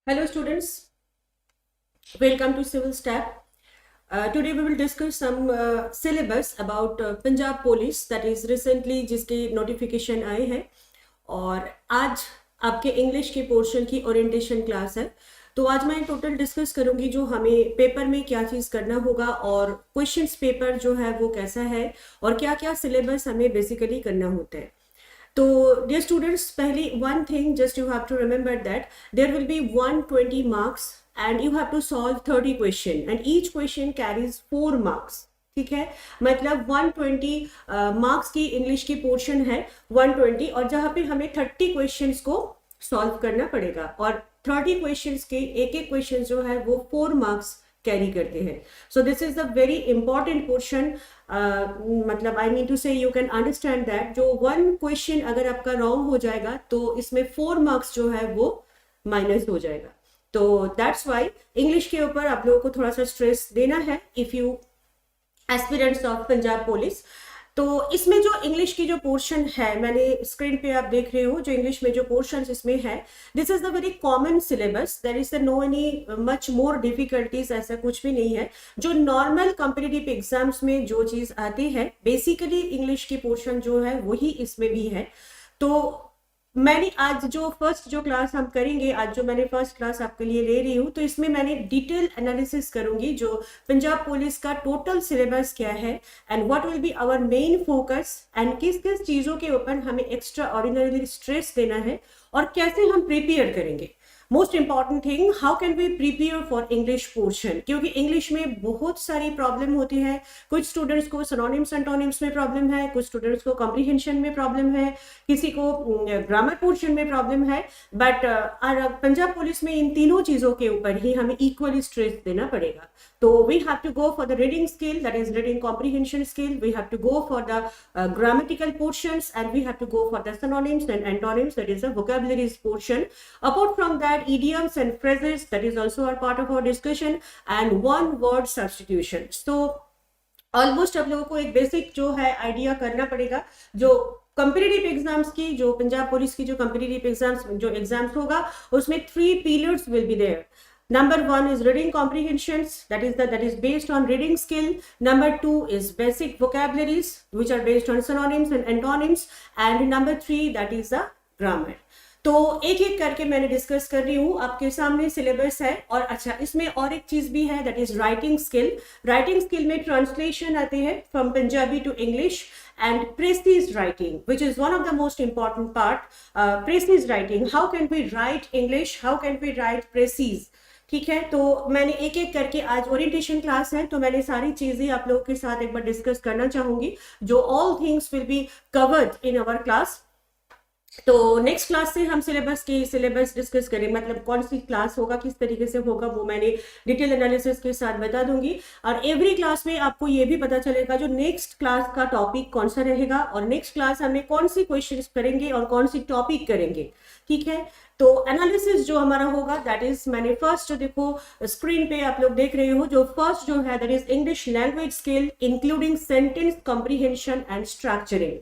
Hello students, welcome to Civil Staff. Today we will discuss some syllabus about Punjab Police that is recently जिसके notification आए हैं और आज आपके English के पोर्शन की ओरिएंटेशन क्लास है। तो आज मैं टोटल डिस्कस करूंगी जो हमें पेपर में क्या चीज़ करना होगा और क्वेश्चंस पेपर जो है वो कैसा है और क्या क्या सिलेबस हमें बेसिकली करना होता है। तो dear students, पहली one thing just you have to remember that there will be 120 marks and you have to solve 30 question and each question carries 4 marks. ठीक है, मतलब 120 मार्क्स की इंग्लिश की पोर्शन है 120 और जहाँ पे हमें 30 क्वेश्चंस को सॉल्व करना पड़ेगा और 30 क्वेश्चंस के एक एक क्वेश्चन जो है वो 4 मार्क्स कैरी करते हैं. So this is the very important portion. मतलब आई मीन टू से यू कैन अंडरस्टैंड दैट जो वन क्वेश्चन अगर आपका रॉन्ग हो जाएगा तो इसमें 4 मार्क्स जो है वो माइनस हो जाएगा. तो दैट्स वाई इंग्लिश के ऊपर आप लोगों को थोड़ा सा स्ट्रेस देना है if you aspirants of Punjab police. तो इसमें जो इंग्लिश की जो पोर्शन है मैंने स्क्रीन पे आप देख रहे हो जो इंग्लिश में जो पोर्शन इसमें है this is the very common syllabus. There is no any much more difficulties, ऐसा कुछ भी नहीं है. जो नॉर्मल कॉम्पिटिटिव एग्जाम्स में जो चीज आती है बेसिकली इंग्लिश की पोर्शन जो है वही इसमें भी है. तो मैंने आज जो फर्स्ट जो क्लास हम करेंगे, आज जो मैंने फर्स्ट क्लास आपके लिए ले रही हूँ तो इसमें मैंने डिटेल एनालिसिस करूंगी जो पंजाब पुलिस का टोटल सिलेबस क्या है and what will be our main focus and किस किस चीज़ों के ऊपर हमें एक्स्ट्रा ऑर्डिनरी स्ट्रेस देना है और कैसे हम प्रिपेयर करेंगे. Most important thing, how can we prepare for English portion, क्योंकि इंग्लिश में बहुत सारी प्रॉब्लम होती है. कुछ स्टूडेंट्स को सिनोनिम्स एंटोनिम्स में प्रॉब्लम है, कुछ स्टूडेंट्स को कॉम्प्रिहेंशन में प्रॉब्लम है, किसी को ग्रामर पोर्शन में प्रॉब्लम है. बट पंजाब पुलिस में इन तीनों चीज़ों के ऊपर ही हमें इक्वली स्ट्रेस देना पड़ेगा. तो we have to go for the reading skill, that is reading comprehension skill. We have to go for the grammatical portions and we have to go for the synonyms and antonyms, that is the vocabularies portion. Apart from that, idioms and phrases, that is also a part of our discussion, and one word substitution. So almost आप लोगों को एक basic जो है idea करना पड़ेगा. जो competitive exams की, जो पंजाब पुलिस की जो कॉम्पिटिटिव एग्जाम्स जो एग्जाम्स होगा उसमें 3 pillars will be there. Number 1 is reading comprehensions, that is based on reading skill. Number 2 is basic vocabularies which are based on synonyms and antonyms, and number 3 that is the grammar. तो एक एक करके मैंने discuss कर रही हूँ, आपके सामने सिलेबस है. और अच्छा, इसमें और एक चीज भी है, that is writing skill. Writing skill में ट्रांसलेशन आते हैं from Punjabi to English and precise writing, which is one of the most important part. Precise writing, how can we write English, how can we write precise. ठीक है, तो मैंने एक एक करके, आज ओरिएंटेशन क्लास है तो मैंने सारी चीजें आप लोगों के साथ एक बार डिस्कस करना चाहूंगी जो all things will be covered in our class. तो नेक्स्ट क्लास से हम सिलेबस डिस्कस करें, मतलब कौन सी क्लास होगा, किस तरीके से होगा, वो मैंने डिटेल एनालिसिस के साथ बता दूंगी. और एवरी क्लास में आपको ये भी पता चलेगा जो नेक्स्ट क्लास का टॉपिक कौन सा रहेगा और नेक्स्ट क्लास हमने कौन सी क्वेश्चंस करेंगे और कौन सी टॉपिक करेंगे. ठीक है, तो एनालिसिस जो हमारा होगा दैट इज, मैंने फर्स्ट जो देखो स्क्रीन पे आप लोग देख रहे हो, जो फर्स्ट जो है that is English language skill including sentence comprehension and structuring.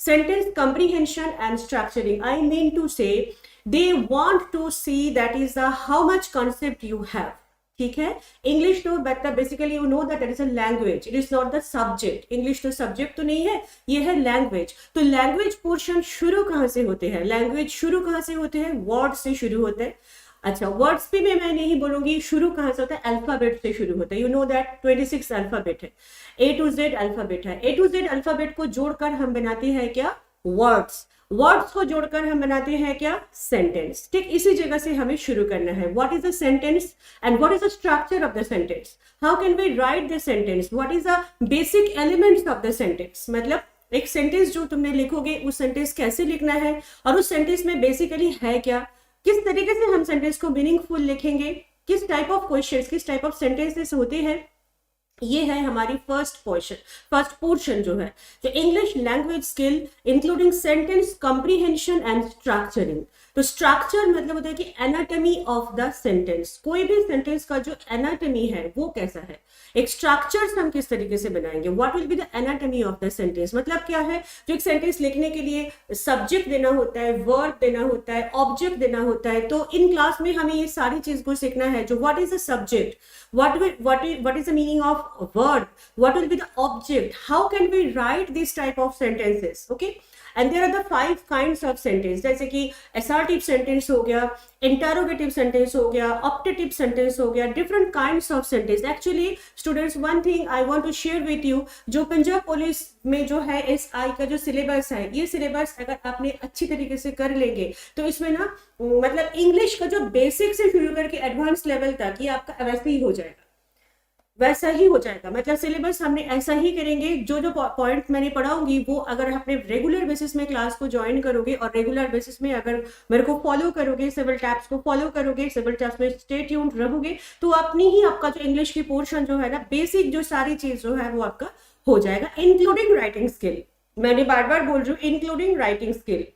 Sentence comprehension and structuring, I mean to say they want to see that is how much concept you have. ठीक है, इंग्लिश तो basically you know that is a language, it is not the subject. English तो subject तो नहीं है, ये है language. तो लैंग्वेज पोर्शन शुरू कहाँ से होते हैं, लैंग्वेज शुरू कहाँ से होते हैं, वर्ड से शुरू होते हैं. अच्छा, वर्ड्स भी मैं नहीं बोलूंगी शुरू कहाँ से होता है, अल्फाबेट से शुरू होता है. यू नो दैट 26 अल्फाबेट है, A to Z अल्फाबेट है. A to Z अल्फाबेट को जोड़कर हम बनाते हैं क्या, वर्ड्स. वर्ड्स को जोड़कर हम बनाते हैं क्या, सेंटेंस. ठीक, इसी जगह से हमें शुरू करना है. What is the sentence and what is the structure of the sentence, how can we write the sentence, what is the basic elements of the sentence. मतलब एक सेंटेंस जो तुमने लिखोगे उस सेंटेंस कैसे लिखना है और उस सेंटेंस में बेसिकली है क्या, किस तरीके से हम सेंटेंस को मीनिंगफुल लिखेंगे, किस टाइप ऑफ क्वेश्चंस, किस टाइप ऑफ सेंटेंसेस होते हैं, ये है हमारी फर्स्ट पोर्शन जो है, जो English language skill including sentence comprehension and structuring. तो स्ट्रक्चर मतलब होता है कि एनाटॉमी ऑफ द सेंटेंस, कोई भी सेंटेंस का जो एनाटॉमी है वो कैसा है, एक स्ट्रक्चर्स हम किस तरीके से बनाएंगे, what will be the anatomy of the sentence. मतलब क्या है, जो एक सेंटेंस लिखने के लिए सब्जेक्ट देना होता है, वर्ब देना होता है, ऑब्जेक्ट देना होता है, तो इन क्लास में हमें ये सारी चीज को सीखना है। जो what is the subject, what is the meaning of word, what will be the object, how can we write this type of sentences, okay? And there are the 5 kinds of sentence, जैसे कि assertive sentence हो गया, interrogative sentence हो गया, optative sentence हो गया, different kinds of sentence। Actually students, one thing I want to share with you, जो Punjab police में जो है SI का जो सिलेबस है, ये सिलेबस अगर आपने अच्छी तरीके से कर लेंगे तो इसमें ना मतलब इंग्लिश का जो बेसिक से शुरू करके एडवांस लेवल तक ये आपका वैसे ही हो जाएगा, वैसा ही हो जाएगा। मतलब सिलेबस हमने ऐसा ही करेंगे, जो जो पॉइंट मैंने पढ़ाऊंगी वो अगर अपने रेगुलर बेसिस में क्लास को ज्वाइन करोगे और रेगुलर बेसिस में अगर मेरे को फॉलो करोगे, सिविल टैब्स को फॉलो करोगे, सिविल टैब्स में स्टे ट्यून्ड रहोगे, तो अपनी ही आपका जो इंग्लिश की पोर्शन जो है ना, बेसिक जो सारी चीज जो है वो आपका हो जाएगा, इंक्लूडिंग राइटिंग स्किल। मैंने बार बार बोल रही हूँ इंक्लूडिंग राइटिंग स्किल,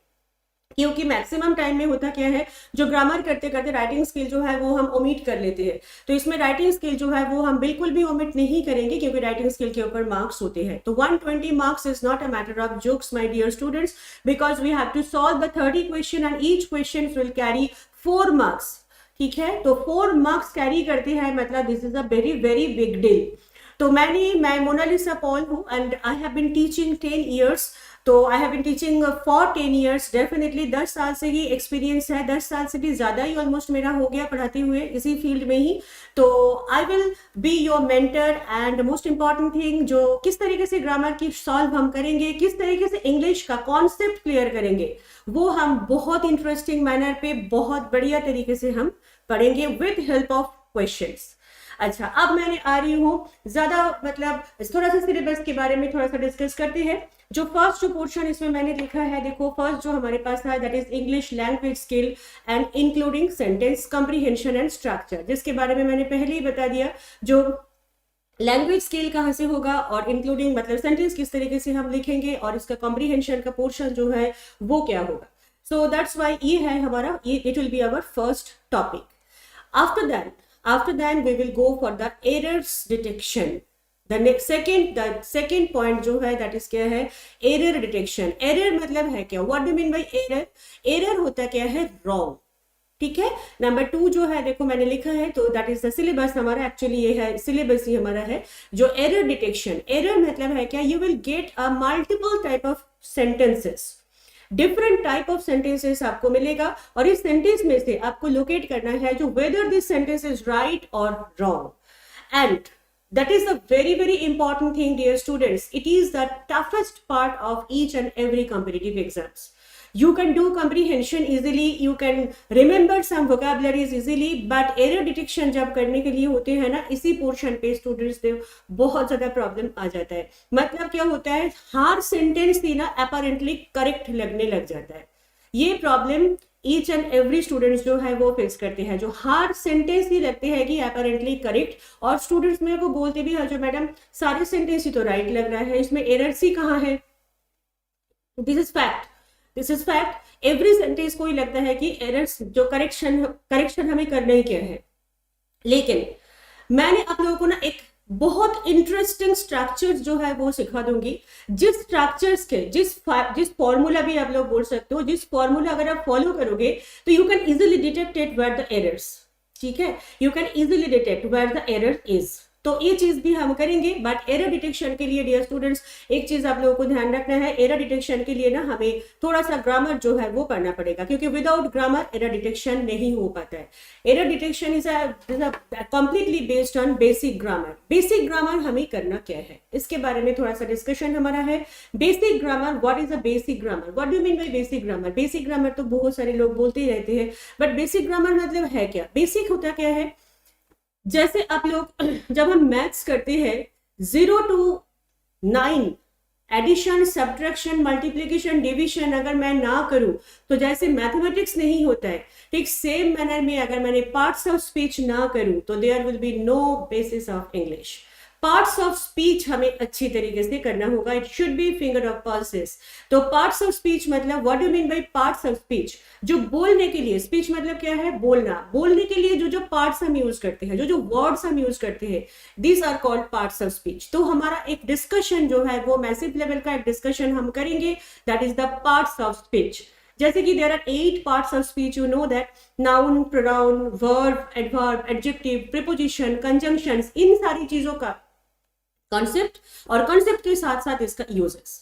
क्योंकि मैक्सिमम टाइम में होता क्या है, जो ग्रामर करते करते राइटिंग स्किल जो है वो हम ओमिट कर लेते हैं। तो इसमें राइटिंग स्किल जो है वो हम बिल्कुल भी ओमिट नहीं करेंगे, क्योंकि राइटिंग स्किल के ऊपर मार्क्स होते हैं। तो 120 marks is not a matter of jokes my dear students, because we have to solve the 30 question and each question will carry 4 marks. ठीक है, तो 4 मार्क्स कैरी करते हैं, मतलब this is a very very big deal. तो मैं मोनालिसा पॉल हूँ and I have been teaching 10 years. तो I have been teaching for 10 years, definitely 10 साल से ही एक्सपीरियंस है, 10 साल से भी ज़्यादा ही ऑलमोस्ट मेरा हो गया पढ़ाते हुए इसी फील्ड में ही। तो I will be your mentor and most important thing, जो किस तरीके से ग्रामर की सॉल्व हम करेंगे, किस तरीके से इंग्लिश का कॉन्सेप्ट क्लियर करेंगे, वो हम बहुत इंटरेस्टिंग मैनर पे बहुत बढ़िया तरीके से हम पढ़ेंगे विद हेल्प ऑफ क्वेश्चंस। अच्छा, अब मैंने आ रही हूँ ज्यादा मतलब थोड़ा सा सिलेबस के बारे में थोड़ा सा डिस्कस करते हैं। जो पोर्शन इसमें मैंने लिखा है, देखो फर्स्ट जो हमारे पास है that is English language skill and including sentence comprehension and structure, जिसके बारे में मैंने पहले ही बता दिया। जो लैंग्वेज स्किल कहाँ से होगा और इंक्लूडिंग मतलब सेंटेंस किस तरीके से हम लिखेंगे और इसका कॉम्प्रिहेंशन का पोर्शन जो है वो क्या होगा। सो दैट्स वाई ये है हमारा, it will be our first topic. After that we will go for the errors detection. The second point जो है that is क्या है, error detection। error मतलब है क्या, what do you mean by error? error होता क्या है, wrong। ठीक है, नंबर 2 जो है देखो मैंने लिखा है, तो दैट इज द सिलेबस हमारा, एक्चुअली ये है सिलेबस ही हमारा है। जो एरर डिटेक्शन, एरर मतलब है क्या, you will get a multiple type of sentences, different type of sentences आपको मिलेगा और इस सेंटेंस में से आपको लोकेट करना है जो whether this sentence is right और wrong. And that is a very very important thing dear students, it is the toughest part of each and every competitive exams. You can do comprehension easily, you can remember some vocabularies easily, but error detection जब करने के लिए होते हैं ना, इसी portion पे students को बहुत ज्यादा प्रॉब्लम आ जाता है। मतलब क्या होता है, हर सेंटेंस ही ना अपैरेंटली करेक्ट लगने लग जाता है। ये problem each and every students जो है वो फेस करते हैं, जो हार्ड सेंटेंस ही लगते हैं कि अपैरेंटली करेक्ट, और स्टूडेंट्स मेरे को बोलते भी है जो मैडम सारे सेंटेंस ही तो राइट लग रहा है, इसमें एरर सी कहाँ है। This is fact every sentence को ही लगता है कि एरर्स जो करेक्शन हमें करना ही क्या है। लेकिन मैंने आप लोगों को ना एक बहुत इंटरेस्टिंग स्ट्रक्चर्स जो है वो सिखा दूंगी, जिस स्ट्रक्चर्स के जिस फॉर्मूला भी आप लोग बोल सकते हो, जिस फॉर्मूला अगर आप फॉलो करोगे तो you can easily detect it where the errors. ठीक है, you can easily detect where the error is. तो ये चीज भी हम करेंगे, बट एरर डिटेक्शन के लिए डियर स्टूडेंट्स एक चीज आप लोगों को ध्यान रखना है, एरर डिटेक्शन के लिए ना हमें थोड़ा सा ग्रामर जो है वो पढ़ना पड़ेगा, क्योंकि विदाउट ग्रामर एरर डिटेक्शन नहीं हो पाता है। Error detection is completely based on basic grammar. Basic grammar हमें करना क्या है, इसके बारे में थोड़ा सा डिस्कशन हमारा है। Basic grammar, what is a basic grammar, what do you mean by basic grammar. Basic grammar तो बहुत सारे लोग बोलते ही रहते हैं, बट बेसिक ग्रामर मतलब है क्या। बेसिक होता क्या है, जैसे आप लोग जब हम मैथ्स करते हैं 0 to 9 addition, subtraction, multiplication, division अगर मैं ना करूं तो जैसे मैथमेटिक्स नहीं होता है, ठीक सेम मैनर में अगर मैंने पार्ट्स ऑफ स्पीच ना करूं तो there will be no basis of English. Parts of speech हमें अच्छी तरीके से करना होगा. It should be finger of pulses. तो पार्ट्स ऑफ स्पीच मतलब what do mean by parts of speech? जो बोलने के लिए, स्पीच मतलब क्या है? बोलना. बोलने के लिए जो जो पार्ट्स हम यूज करते हैं, जो जो वर्ड्स हम यूज करते हैं, these are called parts of speech. तो हमारा एक डिस्कशन जो है वो मैसिव लेवल का एक डिस्कशन हम करेंगे, that is the parts of speech. जैसे कि there are 8 parts of speech, you know that. Noun, pronoun, verb, adverb, adjective, preposition, conjunctions, इन सारी चीजों का कॉन्सेप्ट और कॉन्सेप्ट के साथ साथ इसका यूजेस.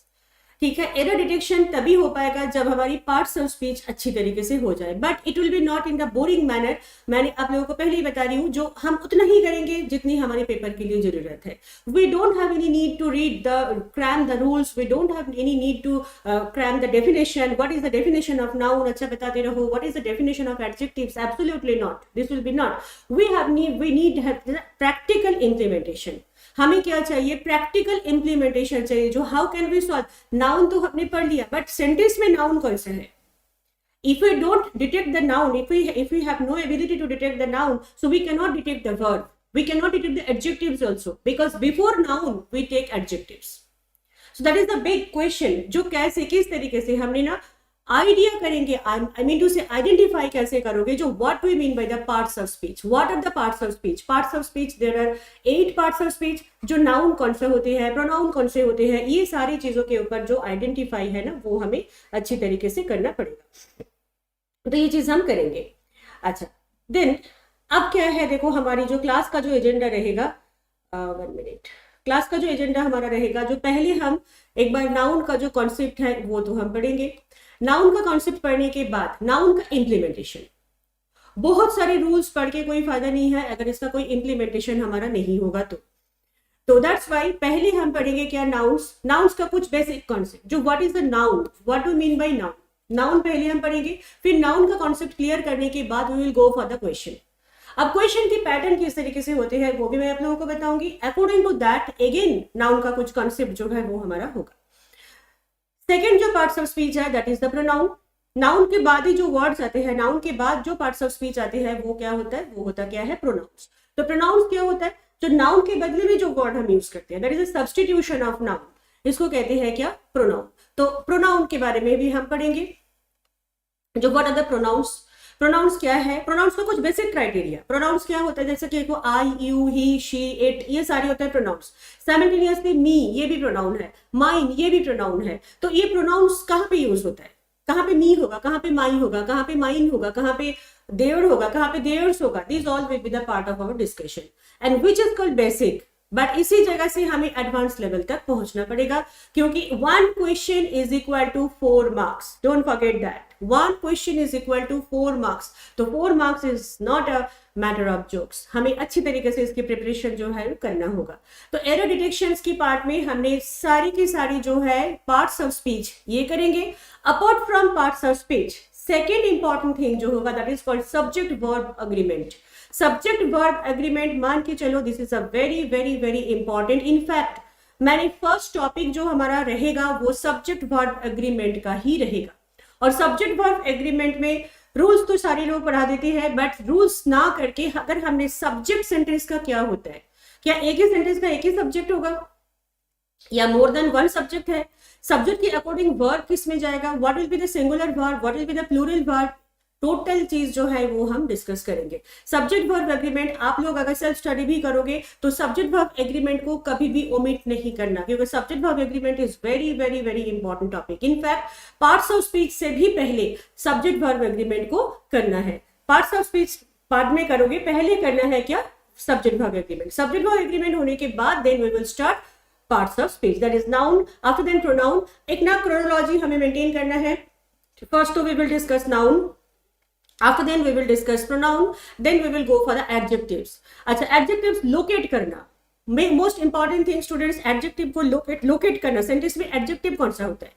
ठीक है. एरर डिटेक्शन तभी हो पाएगा जब हमारी पार्ट्स ऑफ स्पीच अच्छी तरीके से हो जाए, but it will be not in the boring manner. मैंने आप लोगों को पहले ही बता रही हूँ, जो हम उतना ही करेंगे जितनी हमारे पेपर के लिए जरूरत है. We don't have any need to read the cram the rules. We don't have any need to cram the definition. What is the definition of noun? अच्छा बताते रहो. What is the definition of adjectives? Absolutely not. This will be not. We need practical implementation. हमें क्या चाहिए? Practical implementation चाहिए. जो how can we solve? Noun तो हमने पढ़ लिया, बट सेंटेंस में नाउन कौन सा है? If we don't detect the noun, if we have no ability to detect the noun, so we cannot detect the verb. We cannot detect the adjectives also, because before noun we take adjectives. So that is the big question. जो कैसे, किस तरीके से हमने ना idea करेंगे, I mean to say identify कैसे करोगे जो what we mean by the parts of speech. What are the parts of speech? Parts of speech there are 8 parts of speech. जो नाउन कौन से होते हैं, प्रोनाउन कौन से होते हैं, ये सारी चीजों के ऊपर जो आइडेंटिफाई है ना, वो हमें अच्छी तरीके से करना पड़ेगा. तो ये चीज हम करेंगे. अच्छा, देन अब क्या है, देखो हमारी जो क्लास का जो एजेंडा रहेगा, 1 मिनट. क्लास का जो एजेंडा हमारा रहेगा, जो पहले हम एक बार नाउन का जो कॉन्सेप्ट है वो तो हम पढ़ेंगे. नाउन का कॉन्सेप्ट पढ़ने के बाद नाउन का इम्प्लीमेंटेशन. बहुत सारे रूल्स पढ़ के कोई फायदा नहीं है अगर इसका कोई इम्प्लीमेंटेशन हमारा नहीं होगा तो दैट्स वाई पहले हम पढ़ेंगे क्या? नाउन्स का कुछ बेसिक कॉन्सेप्ट. जो what is the noun, what do mean bye noun. Noun पहले हम पढ़ेंगे, फिर नाउन का कॉन्सेप्ट क्लियर करने के बाद we will go for the question. अब क्वेश्चन के पैटर्न किस तरीके से होते हैं वो भी मैं आप लोगों को बताऊंगी. According to that again noun का कुछ कॉन्सेप्ट जो है वो हमारा होगा. सेकेंड जो पार्ट्स ऑफ स्पीच है that is the pronoun. Noun के बाद ही जो वर्ड्स आते हैं, नाउन के बाद जो पार्ट्स ऑफ स्पीच आते हैं वो क्या होता है? वो होता क्या है? प्रोनाउंस. तो प्रोनाउंस क्या होता है? जो नाउन के बदले में जो वर्ड हम यूज करते हैं, that is a substitution of noun. इसको कहते हैं क्या? प्रोनाउन. तो प्रोनाउन के बारे में भी हम पढ़ेंगे. जो what are the pronouns. Pronouns क्या है? प्रोनाउंस का कुछ बेसिक क्राइटेरिया. प्रोनाउंस क्या होता है? जैसे कि आई, यू, ही, शी, इट, ये सारे होते हैं प्रोनाउंस. साइमल्टेनियसली मी, ये भी प्रोनाउन है. माइन, ये भी प्रोनाउन है. तो ये प्रोनाउंस कहाँ पे यूज होता है? कहाँ पे मी होगा, कहाँ पे माई होगा, कहाँ पे माइन होगा, कहाँ पे देयर होगा, कहाँ पे देयर्स होगा. This all will be the part of our discussion and which is called basic. But इसी जगह से हमें एडवांस लेवल तक पहुंचना पड़ेगा, क्योंकि 1 question is equal to 4 marks. Don't forget that. 1 question is equal to 4 marks. तो 4 marks is not a matter of jokes. हमें अच्छी तरीके से इसकी प्रिपरेशन जो है करना होगा. तो एरर डिटेक्शन की पार्ट में हमने सारी की सारी जो है पार्ट्स ऑफ स्पीच ये करेंगे. Apart from parts of speech second important thing जो होगा that is called subject verb agreement. Subject verb agreement मान के चलो, this is a very very very important. In fact मैंने फर्स्ट टॉपिक जो हमारा रहेगा वो सब्जेक्ट वर्ब एग्रीमेंट का ही रहेगा. और सब्जेक्ट वर्ब एग्रीमेंट में रूल्स तो सारे लोग पढ़ा देते हैं, बट रूल्स ना करके अगर हमने सब्जेक्ट सेंटेंस का क्या होता है, क्या एक ही सेंटेंस का एक ही सब्जेक्ट होगा या मोर देन 1 सब्जेक्ट है? सब्जेक्ट के अकॉर्डिंग वर्ब किस में जाएगा? What will be the singular verb, what will be the plural verb, total चीज जो है वो हम डिस्कस करेंगे. सब्जेक्ट वर्ब एग्रीमेंट आप लोग अगर सेल्फ स्टडी भी करोगे तो सब्जेक्ट वर्ब एग्रीमेंट को कभी भी ओमिट नहीं करना, क्योंकि subject verb agreement is very very very important topic. In fact parts of speech से भी पहले सब्जेक्ट वर्ब एग्रीमेंट को करना है. पार्ट्स ऑफ स्पीच बाद में करोगे, पहले करना है क्या? Subject verb agreement. Subject verb agreement होने के बाद then we will start parts of speech, that is noun, after then pronoun. एक ना क्रोनोलॉजी हमें मेंटेन करना है. फर्स्ट तो we will discuss noun, after then we will discuss pronoun, then we will go for the adjectives. अच्छा, adjectives locate करना most important thing students. adjective को locate करना. sentence में adjective कौन सा होता है?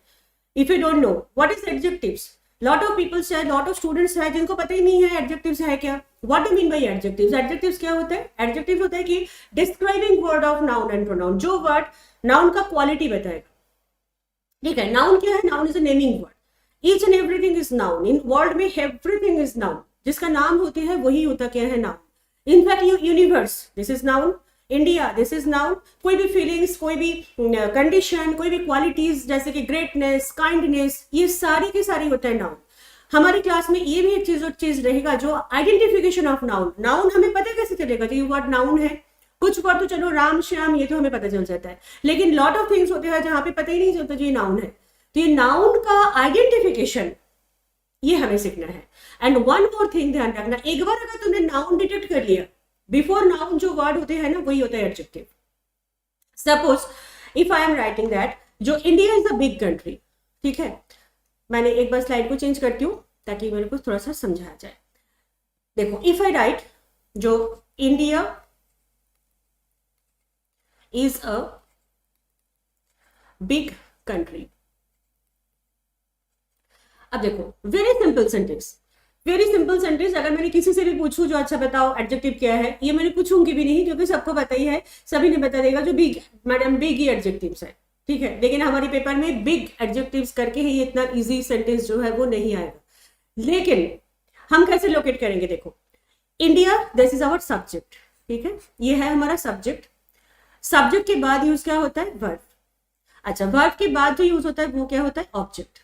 if you don't know what is adjectives, lot of people है, lot of students है जिनको पता ही नहीं है adjectives है क्या. what do you mean by adjectives? adjectives क्या होता है? adjectives होता है कि describing word of noun and pronoun. जो word noun का quality बताएगा. ठीक है, noun क्या है? noun is a naming word. Each and everything is noun. In world में everything is noun. जिसका नाम होते हैं वही होता क्या है? Noun. In fact universe, this is noun. India, this is noun. कोई भी फीलिंग्स, कोई भी कंडीशन, कोई भी क्वालिटीज जैसे कि ग्रेटनेस, काइंडनेस, ये सारी की सारी होता है नाउन। हमारी क्लास में ये भी एक चीज रहेगा जो आइडेंटिफिकेशन ऑफ नाउन। नाउन हमें पता कैसे चलेगा कि ये वर्ड नाउन है? कुछ वर्ड तो चलो राम श्याम ये तो हमें पता चल जाता है, लेकिन लॉट ऑफ थिंग्स होते हैं जहां पे पता ही नहीं चलता जो ये नाउन है। तो ये नाउन का आइडेंटिफिकेशन ये हमें सीखना है। एंड वन मोर थिंग ध्यान रखना, एक बार अगर तुमने नाउन डिटेक्ट कर लिया, बिफोर नाउन जो वर्ड होते हैं ना वही होता है adjective. Suppose if I am writing that जो India is a big country, ठीक है, मैंने एक बार स्लाइड को चेंज करती हूँ ताकि मेरे को थोड़ा सा समझाया जाए। देखो, इफ आई राइट जो India is a big country. अब देखो, very simple sentence, very simple sentence. अगर मैंने किसी से भी पूछूं जो अच्छा बताओ एडजेक्टिव क्या है, ये मैंने पूछूंगी भी नहीं क्योंकि सबको पता ही है, सभी ने बता देगा जो बिग, मैडम बिग ही एडजेक्टिव्स है, ठीक है। लेकिन हमारे पेपर में बिग एडजेक्टिव्स करके ही इतना इजी सेंटेंस जो है वो नहीं आएगा। लेकिन हम कैसे लोकेट करेंगे? देखो, India this is our subject, ठीक है, ये है हमारा सब्जेक्ट। सब्जेक्ट के बाद यूज क्या होता है? वर्ब। अच्छा, वर्ब के बाद जो यूज होता है वो क्या होता है? ऑब्जेक्ट।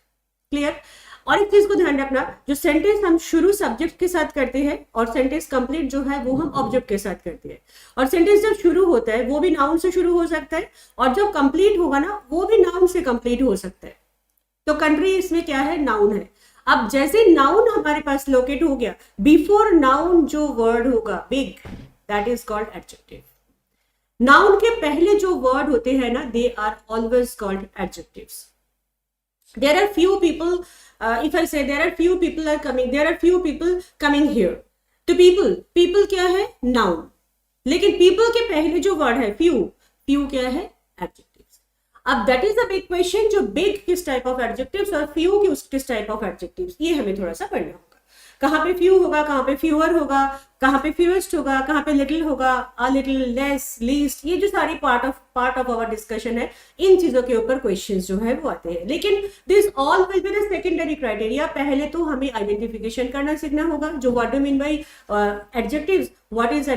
क्लियर? और एक चीज को ध्यान रखना, जो सेंटेंस हम शुरू सब्जेक्ट के साथ करते हैं और सेंटेंस कंप्लीट जो है वो हम ऑब्जेक्ट के साथ करते हैं। और सेंटेंस जब शुरू होता है वो भी नाउन से शुरू हो सकता है, और जब कंप्लीट होगा ना वो भी नाउन से कंप्लीट हो सकता है। तो कंट्री इसमें क्या है? नाउन है। अब जैसे नाउन हमारे पास लोकेट हो गया, बिफोर नाउन जो वर्ड होगा big, that is called adjective. Noun के पहले जो वर्ड होते हैं ना, they are always called adjectives. There are few people, if I say there are few people are coming, there are few people coming here. तो people क्या है? noun. लेकिन people के पहले जो word है few क्या है? adjectives. अब that is a big question, जो big किस type of adjectives और few किस type of adjectives, ये हमें थोड़ा सा पढ़ना होगा। कहाँ पे few होगा, कहाँ पे fewer होगा, कहाँ पे fewest होगा, कहाँ पे little होगा, a little, less, least, ये जो सारी पार्ट ऑफ आवर डिस्कशन है, इन चीजों के ऊपर क्वेश्चंस जो है वो आते हैं। लेकिन this all will be the secondary criteria. पहले तो हमें आइडेंटिफिकेशन करना सीखना होगा, जो what do mean by adjectives, what is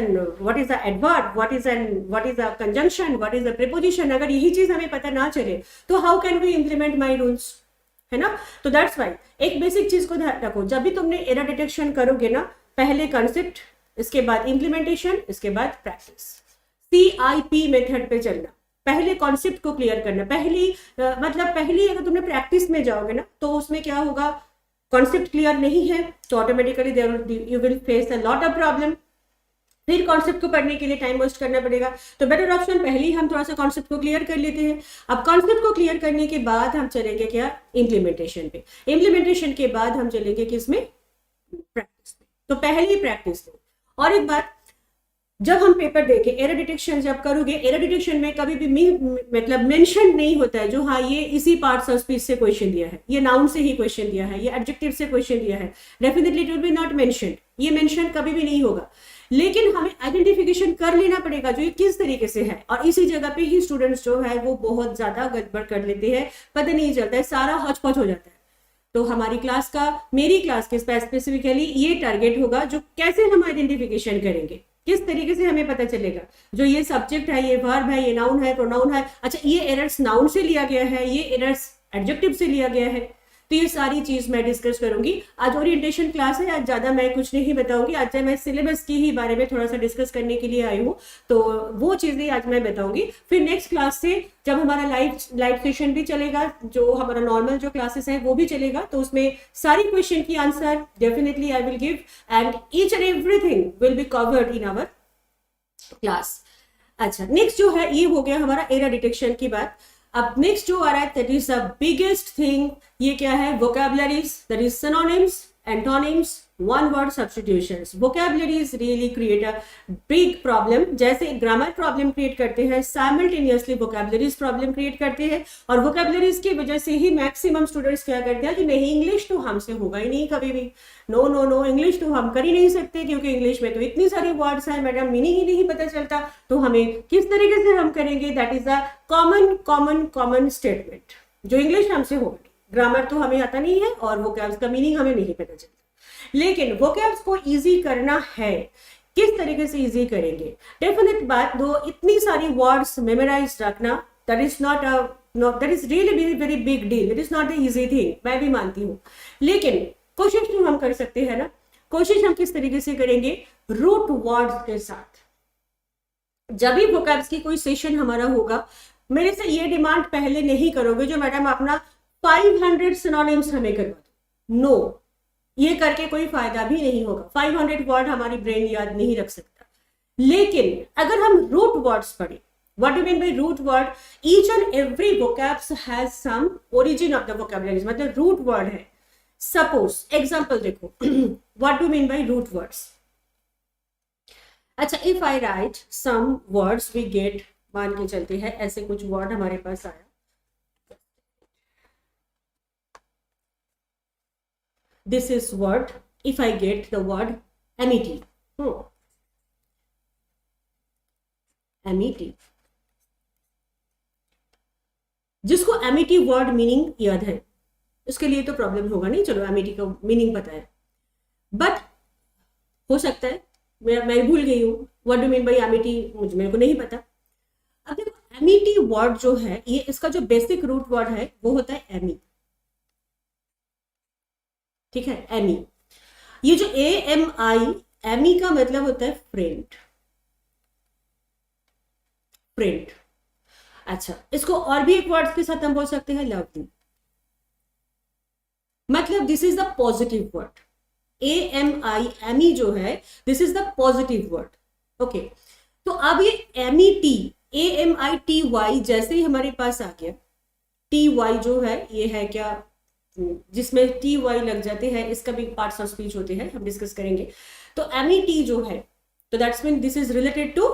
the adverb, what is the conjunction, what is the preposition. अगर यही चीज हमें पता ना चले तो how can we implement my rules, है ना। तो दैट्स वाई एक बेसिक चीज को ध्यान रखो, जब भी तुमने एरर डिटेक्शन करोगे ना, पहले कंसेप्ट, इसके बाद इंप्लीमेंटेशन, इसके बाद प्रैक्टिस। CIP मेथड पे चलना, पहले कॉन्सेप्ट को क्लियर करना। पहली अगर तुमने प्रैक्टिस में जाओगे ना तो उसमें क्या होगा, कॉन्सेप्ट क्लियर नहीं है तो automatically you will face a lot of problem. फिर कॉन्सेप्ट को पढ़ने के लिए टाइम वेस्ट करना पड़ेगा। तो बेटर ऑप्शन पहले ही हम थोड़ा सा कॉन्सेप्ट को क्लियर कर लेते हैं। अब कॉन्सेप्ट को क्लियर करने के बाद हम चलेंगे क्या, इम्प्लीमेंटेशन पे। इम्प्लीमेंटेशन के बाद हम चलेंगे किसमें, प्रैक्टिस में। तो पहले ही प्रैक्टिस में। और एक बात, जब हम पेपर देके एरर डिटेक्शन जब करोगे, एरर डिटेक्शन में कभी भी मतलब मेंशन नहीं होता है जो हाँ ये इसी पार्ट्स ऑफ स्पीच से क्वेश्चन दिया है, ये नाउन से ही क्वेश्चन दिया है, ये एडजेक्टिव से क्वेश्चन दिया है, definitely it will be not mentioned, ये मेंशन कभी भी नहीं होगा। लेकिन हमें आइडेंटिफिकेशन कर लेना पड़ेगा जो ये किस तरीके से है, और इसी जगह पे ही स्टूडेंट्स जो है वो बहुत ज्यादा गड़बड़ कर लेते हैं, पता नहीं चलता है, सारा हौच-पौच हो जाता है। तो हमारी क्लास का, मेरी क्लास के स्पेसिफिकली ये टारगेट होगा, जो कैसे हम आइडेंटिफिकेशन करेंगे, किस तरीके से हमें पता चलेगा जो ये सब्जेक्ट है, ये वर्ब है, ये नाउन है, प्रोनाउन है, अच्छा ये एरर्स नाउन से लिया गया है, ये एरर्स एडजेक्टिव से लिया गया है। तो ये सारी चीज मैं डिस्कस करूंगी। आज ओरिएंटेशन क्लास है, आज ज्यादा मैं कुछ नहीं बताऊंगी, आज मैं सिलेबस की ही बारे में थोड़ा सा डिस्कस करने के लिए आई हूँ, तो वो चीजें आज मैं बताऊंगी। फिर नेक्स्ट क्लास से जब हमारा लाइव सेशन भी चलेगा, जो हमारा नॉर्मल जो क्लासेस है वो भी चलेगा, तो उसमें सारी क्वेश्चन की answer definitely I will give, and each and everything will be covered in our class. अच्छा, नेक्स्ट जो है ये हो गया हमारा एरर डिटेक्शन की बात। अब नेक्स्ट जो आ रहा है that is the biggest thing, ये क्या है, vocabularies, that is synonyms, antonyms, one word substitutions. Vocabularies really create a big problem. जैसे ग्रामर प्रॉब्लम क्रिएट करते हैं, साइमल्टेनियसली वोकैबुलरीज प्रॉब्लम क्रिएट करते हैं, और वोकैबुलरीज की वजह से ही मैक्सिमम स्टूडेंट्स क्या करते हैं कि नहीं, इंग्लिश तो हमसे होगा ही नहीं कभी भी, नो नो नो, इंग्लिश तो हम कर ही नहीं सकते क्योंकि इंग्लिश में तो इतनी सारी वर्ड्स हैं मैडम, मीनिंग ही नहीं पता चलता, तो हमें किस तरीके से हम करेंगे। That is a common statement, जो इंग्लिश हमसे होगा, ग्रामर तो हमें आता नहीं है और वोकैब्स का मीनिंग हमें नहीं पता चलता। लेकिन वोकैब्स को इजी करना है, किस तरीके से इजी करेंगे? डेफिनेट बात दो, इतनी सारी वर्ड्स मेमोराइज रखना that is not that is really very very big deal, it is not the easy thing, मैं भी मानती हूँ। लेकिन कोशिश तो हम कर सकते हैं ना। कोशिश हम किस तरीके से करेंगे? रूट वर्ड्स के साथ। जब भी वोकैब्स की कोई सेशन हमारा होगा, मेरे से ये डिमांड पहले नहीं करोगे जो मैडम अपना 500 सिनोनिम्स हमें करवा दो। नो, ये करके कोई फायदा भी नहीं होगा। 500 वर्ड हमारी ब्रेन याद नहीं रख सकता। लेकिन अगर हम रूट वर्ड्स पढ़े, what do mean by root word? Each and every vocabs has some origin of the vocabularies, मतलब रूट वर्ड है। सपोज एग्जांपल देखो, what do mean by root words? अच्छा, if I write some words we get, मान के चलते हैं ऐसे कुछ वर्ड हमारे पास आया, this is word, if I get the word amity, amity, जिसको amity वर्ड मीनिंग याद है उसके लिए तो प्रॉब्लम होगा नहीं, चलो amity का मीनिंग पता है, बट हो सकता है मैं भूल गई हूँ what do mean bye amity, मेरे को नहीं पता। अब देखो amity वर्ड जो है, ये इसका जो बेसिक रूट वर्ड है वो होता है एमी, ठीक है, एमी। ये जो AMI, एमी का मतलब होता है फ्रेंड, फ्रेंड। अच्छा, इसको और भी एक वर्ड के साथ हम बोल सकते हैं लवली, मतलब this is the positive word. AMI, ami जो है, this is the positive word. Okay, तो अब ये एमिटी, AMITY जैसे ही हमारे पास आ गया, TY जो है ये है क्या, जिसमें TY लग जाते हैं, इसका भी पार्ट्स ऑफ स्पीच होते हैं, हम डिस्कस करेंगे। तो MET जो है, तो that's mean this is related to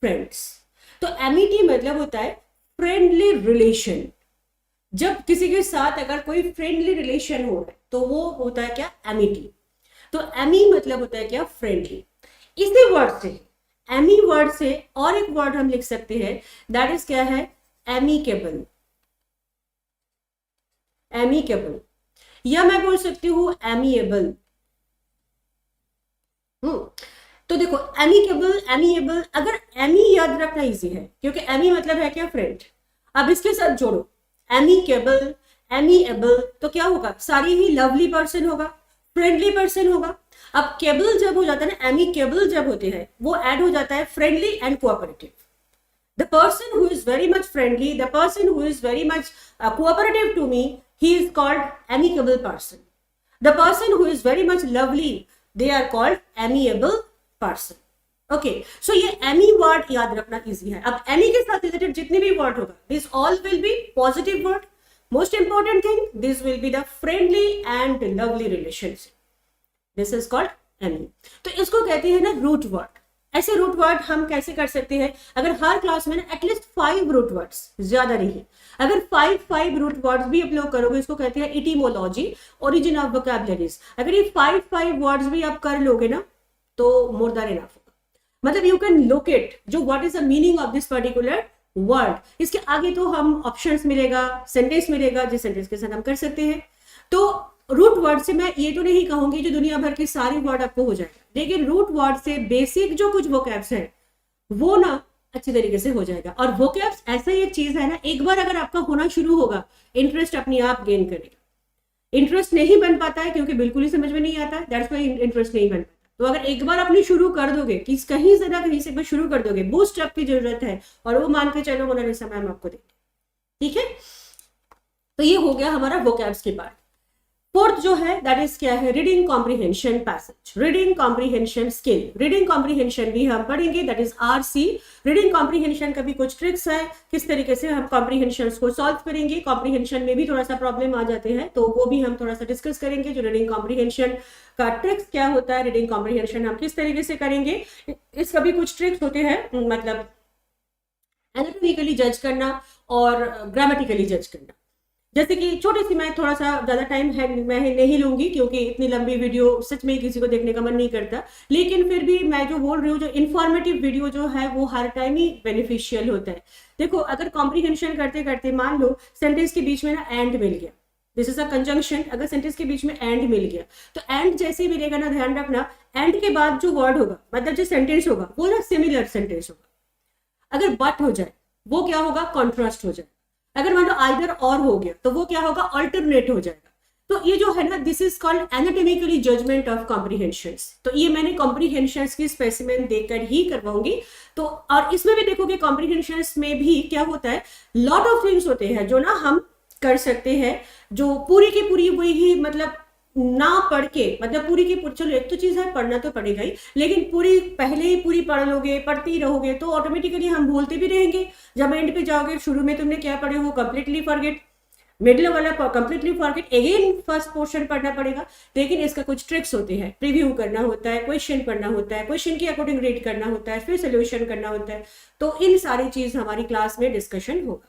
friends. तो MET मतलब होता है फ्रेंडली रिलेशन। जब किसी के साथ अगर कोई फ्रेंडली रिलेशन हो तो वो होता है क्या, MET। तो एमी मतलब होता है क्या, फ्रेंडली। इसी वर्ड से, एमी वर्ड से और एक वर्ड हम लिख सकते हैं, दैट इज क्या है, एमिकेबल, एमिकेबल, या मैं बोल सकती हूँ एमिएबल। तो देखो एमिकेबल, एमिएबल, अगर एमी याद रखना इजी है क्योंकि एमी मतलब है क्या, फ्रेंड। अब इसके साथ जोड़ो एमिकेबल, एमिएबल, तो क्या होगा, सारी ही लवली पर्सन होगा, फ्रेंडली पर्सन होगा। अब केबल जब हो जाता है ना, एमिकेबल जब होते हैं वो ऐड हो जाता है friendly and cooperative. The person who is very much friendly, the person who is very much cooperative to me, he is called amicable person. The person who is very much lovely, they are called amiable person. Okay, so ये Amy word याद रखना easy है। अब Amy के साथ related जितने भी word होगा, this all will be positive word. Most important thing, this will be the friendly and lovely relationship, this is called ami. तो इसको कहते हैं ना रूट वर्ड। ऐसे रूट वर्ड हम कैसे कर सकते हैं, अगर हर क्लास में ना एटलीस्ट 5 रूट वर्ड्स, ज्यादा नहीं, अगर 5 रूट वर्ड्स भी आप लोग करोगे, इसको कहते हैं इटिमोलॉजी, ओरिजिन ऑफ वोकैबुलरीज। अगर ये 5 वर्ड्स भी आप कर लोगे ना तो मोर देन इनफ होगा। मतलब यू कैन लोकेट जो what is the meaning of this particular word. इसके आगे तो हम ऑप्शंस मिलेगा, सेंटेंस मिलेगा, जिस सेंटेंस के साथ हम कर सकते हैं। तो रूट वर्ड से मैं ये तो नहीं कहूंगी जो दुनिया भर के सारे वर्ड आपको हो जाएगा, लेकिन रूट वर्ड से बेसिक जो कुछ वोकैब्स है वो ना अच्छी तरीके से हो जाएगा। और वोकैब्स ऐसा ही एक चीज है ना, एक बार अगर आपका होना शुरू होगा, इंटरेस्ट अपने आप गेन करेगा। इंटरेस्ट नहीं बन पाता है क्योंकि बिल्कुल ही समझ में नहीं आता, दैट्स व्हाई इंटरेस्ट नहीं बन पाता। तो अगर एक बार अपनी शुरू कर दोगे, कि कहीं से ना कहीं से शुरू कर दोगे, बूस्ट अप की जरूरत है, और वो मान के चलो होने समय हम आपको देंगे। ठीक है, तो ये हो गया हमारा वोकैब्स के पार्ट। फोर्थ जो है दैट इज क्या है, reading comprehension passage, reading comprehension skill. Reading comprehension भी हम पढ़ेंगे, that is RC। Reading comprehension का भी कुछ ट्रिक्स है, किस तरीके से हम कॉम्प्रिहेंशन को सॉल्व करेंगे। कॉम्प्रिहेंशन में भी थोड़ा सा प्रॉब्लम आ जाते हैं, तो वो भी हम थोड़ा सा डिस्कस करेंगे। जो रीडिंग कॉम्प्रिहेंशन का ट्रिक्स क्या होता है, रीडिंग कॉम्प्रिहेंशन हम किस तरीके से करेंगे, इसका भी कुछ ट्रिक्स होते हैं, मतलब एनाटॉमिकली जज करना और ग्रामेटिकली जज करना। जैसे कि छोटी सी, मैं थोड़ा सा ज्यादा टाइम है मैं नहीं लूंगी क्योंकि इतनी लंबी वीडियो सच में किसी को देखने का मन नहीं करता, लेकिन फिर भी मैं जो बोल रही हूँ, जो इन्फॉर्मेटिव वीडियो जो है वो हर टाइम ही बेनिफिशियल होता है। देखो अगर कॉम्प्रिहेंशन करते करते मान लो सेंटेंस के बीच में ना एंड मिल गया, दिस इज अ कंजंक्शन। अगर सेंटेंस के बीच में एंड मिल गया तो एंड जैसे ही मिलेगा ना, ध्यान रखना एंड के बाद जो वर्ड होगा मतलब जो सेंटेंस होगा वो ना सिमिलर सेंटेंस होगा। अगर बट हो जाए वो क्या होगा, कॉन्ट्रास्ट हो जाए। अगर मान लो आइदर और हो गया तो वो क्या होगा, अल्टरनेट हो जाएगा। तो ये जो है ना, this is called anatomically judgement of comprehensions. तो ये मैंने कॉम्प्रिहेंशंस की स्पेसिमेन देकर ही करवाऊंगी। तो और इसमें भी देखोगे कॉम्प्रिहेंशंस में भी क्या होता है, लॉट ऑफ थिंग्स होते हैं जो ना हम कर सकते हैं, जो पूरी की पूरी वही मतलब ना पढ़ के, मतलब पूरी की पूरी, चलो एक तो चीज है पढ़ना तो पड़ेगा ही, लेकिन पूरी पहले ही पूरी पढ़ लोगे, पढ़ती रहोगे तो ऑटोमेटिकली हम भूलते भी रहेंगे। जब एंड पे जाओगे, शुरू में तुमने क्या पढ़े हो कंप्लीटली फॉरगेट, मिडिल वाला completely forget, again first portion पढ़ना पड़ेगा। लेकिन इसका कुछ ट्रिक्स होते हैं, प्रीव्यू करना होता है, क्वेश्चन पढ़ना होता है, क्वेश्चन के अकॉर्डिंग रीड करना होता है, फिर सोल्यूशन करना होता है। तो इन सारी चीज हमारी क्लास में डिस्कशन होगा।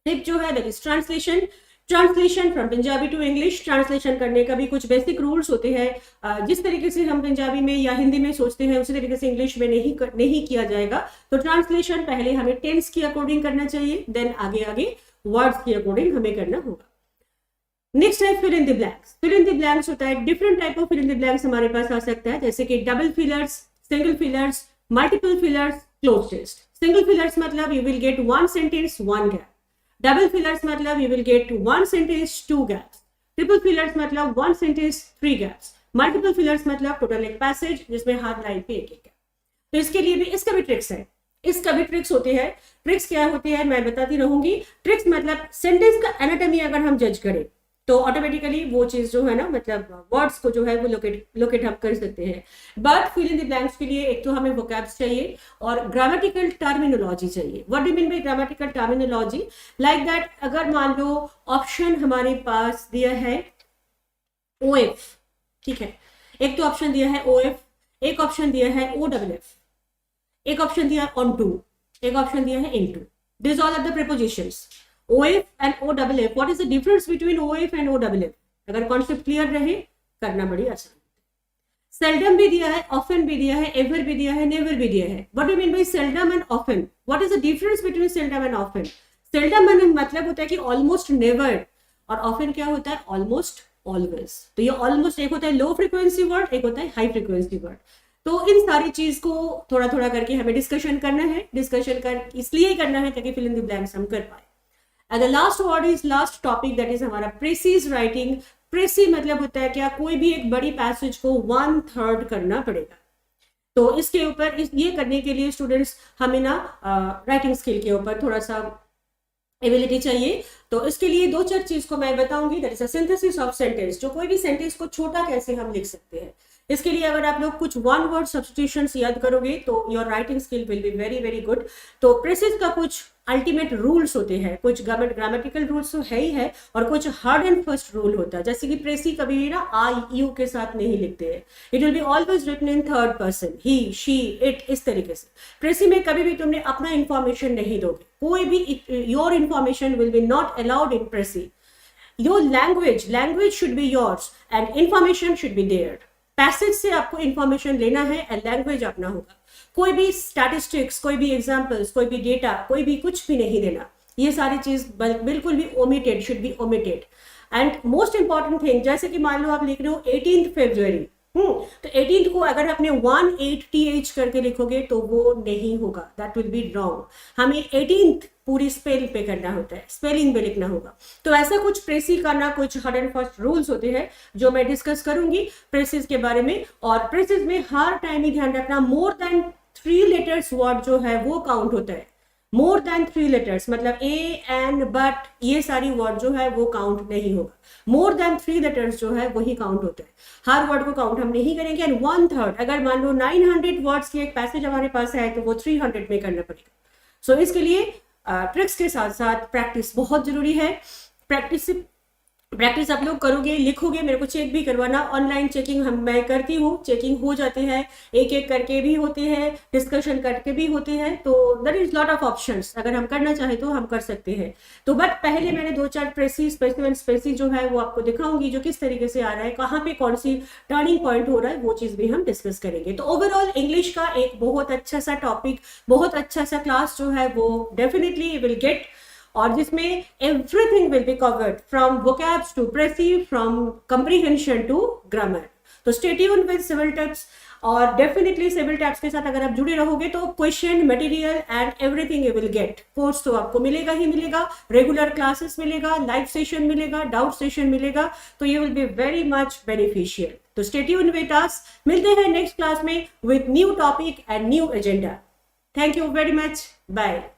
टिप जो है that is translation. Translation from Punjabi to English. Translation करने का भी कुछ बेसिक रूल्स होते हैं। जिस तरीके से हम पंजाबी में या हिंदी में सोचते हैं उसी तरीके से इंग्लिश में नहीं किया जाएगा। तो ट्रांसलेशन पहले हमें टेंस के अकॉर्डिंग करना चाहिए, देन आगे आगे वर्ड्स के अकॉर्डिंग हमें करना होगा। नेक्स्ट है fill in the blanks. Fill in the blanks होता है, different type of fill in the blanks हमारे पास आ सकता है, जैसे कि double fillers, single fillers, multiple fillers, cloze test. Single fillers मतलब you will get one sentence one gap. Double fillers मतलब you will get one sentence two gaps. Triple fillers मतलब one sentence three gaps. Multiple fillers मतलब total एक passage जिसमें हर line पे एक एक gap. तो इसके लिए भी इसका भी ट्रिक्स है, इसका भी ट्रिक्स होते हैं। ट्रिक्स क्या होती है मैं बताती रहूंगी। ट्रिक्स मतलब सेंटेंस का एनाटॉमी अगर हम जज करें तो ऑटोमेटिकली वो चीज जो है ना, मतलब वर्ड्स को जो है वो लोकेट हम कर सकते हैं। But fill in the blanks के लिए एक तो हमें वोकैब्स चाहिए और ग्रामेटिकल टर्मिनोलॉजी चाहिए। What do mean by grammatical terminology? Like that, अगर मान लो ऑप्शन हमारे पास दिया है OF, ठीक है, एक तो ऑप्शन दिया है OF, एक ऑप्शन दिया है OFF, एक ऑप्शन दिया है ऑन टू, एक ऑप्शन दिया है in two. This all are the prepositions OF and OFF. What is the difference between OF and OFF? अगर कॉन्सेप्ट क्लियर रहे करना बड़ी आसान। सेल्डम भी दिया है, ऑफन भी दिया है, एवर भी दिया है, नेवर भी दिया है। What do you mean by seldom and often? What is the difference between seldom and often? seldom मतलब होता है कि almost never, और often क्या होता है, almost always। तो ये almost एक होता है लो फ्रीक्वेंसी वर्ड, एक होता है हाई फ्रीक्वेंसी वर्ड। तो इन सारी चीज को थोड़ा थोड़ा करके हमें डिस्कशन करना है। डिस्कशन कर इसलिए करना है ताकि फिल इन द ब्लैंक्स हम कर पाए। And the last word is last topic, that is हमारा प्रेसीज राइटिंग। प्रेसी मतलब होता है क्या, कोई भी एक बड़ी पैसेज को 1/3 करना पड़ेगा। तो इसके ऊपर ये करने के लिए स्टूडेंट्स हमें ना राइटिंग स्किल के ऊपर थोड़ा सा एबिलिटी चाहिए। तो इसके लिए 2-4 चीज को मैं बताऊंगी, that is a synthesis of sentence. जो कोई भी सेंटेंस को छोटा कैसे हम लिख सकते हैं, इसके लिए अगर आप लोग कुछ वन वर्ड सब्स्टिट्यूशंस याद करोगे तो your writing skill will be very very good. तो प्रेसिज का कुछ अल्टीमेट रूल्स होते हैं, कुछ ग्रामेटिकल रूल्स तो है ही है और कुछ हार्ड एंड फर्स्ट रूल होता है। जैसे कि प्रेसी कभी भी ना आई यू के साथ नहीं लिखते हैं, it will be always written in third person, he she it, इस तरीके से। प्रेसी में कभी भी तुमने अपना इंफॉर्मेशन नहीं दोगे, कोई भी your information will be not allowed in precis. Your language should be yours and information should be there. Passage से आपको इंफॉर्मेशन लेना है एंड लैंग्वेज अपना होगा। कोई भी स्टैटिस्टिक्स, कोई भी एग्जांपल्स, कोई भी डेटा, कोई भी कुछ भी नहीं देना। ये सारी चीज बिल्कुल भी omitted, should be omitted. And most important thing, जैसे कि मान लो आप लिख रहे हो 18 फरवरी, तो 18 को अगर आपने 18th करके लिखोगे तो वो नहीं होगा, दैट विल बी रॉन्ग। हमें 18th पूरी स्पेल पे करना होता है, स्पेलिंग में लिखना होगा। तो ऐसा कुछ प्रेसी का ना कुछ हार्ड एंड फास्ट रूल्स होते हैं जो मैं डिस्कस करूंगी प्रेसिस के बारे में। और प्रेसिस में हर टाइम ही ध्यान रखना, मोर देन 3 लेटर्स वर्ड जो है वो काउंट होता है। मोर देन 3 लेटर्स मतलब ए एंड बट, ये सारी वर्ड जो है वो काउंट नहीं होगा। मोर देन 3 लेटर्स जो है वही काउंट होता है, हर वर्ड को काउंट हम नहीं करेंगे। एंड 1/3, अगर मान लो 900 वर्ड्स की एक पैसेज हमारे पास है तो वो 300 में करना पड़ेगा। सो इसके लिए ट्रिक्स के साथ साथ प्रैक्टिस बहुत जरूरी है। प्रैक्टिस आप लोग करोगे, लिखोगे, मेरे को चेक भी करवाना। ऑनलाइन चेकिंग मैं करती हूँ, चेकिंग हो जाते हैं, एक एक करके भी होते हैं, डिस्कशन करके भी होते हैं। तो there is lot of options, अगर हम करना चाहे तो हम कर सकते हैं। तो बट पहले मैंने 2-4 स्पेसिफिक जो है वो आपको दिखाऊंगी, जो किस तरीके से आ रहा है, कहाँ पे कौन सी टर्निंग पॉइंट हो रहा है, वो चीज भी हम डिस्कस करेंगे। तो ओवरऑल इंग्लिश का एक बहुत अच्छा सा टॉपिक, बहुत अच्छा सा क्लास जो है वो डेफिनेटली विल गेट। और जिसमें everything will be covered from vocabs to precis, from comprehension to grammar. तो stay tuned with civil tips, और डेफिनेटली सिविल टैप्स के साथ अगर आप जुड़े रहोगे तो question material and everything you will get. Course तो आपको मिलेगा ही मिलेगा, रेगुलर क्लासेस मिलेगा, लाइव सेशन मिलेगा, डाउट सेशन मिलेगा, तो ये will be very much beneficial. तो स्टे ट्यून्ड विद अस, मिलते हैं नेक्स्ट क्लास में with new topic and new agenda. Thank you very much, bye.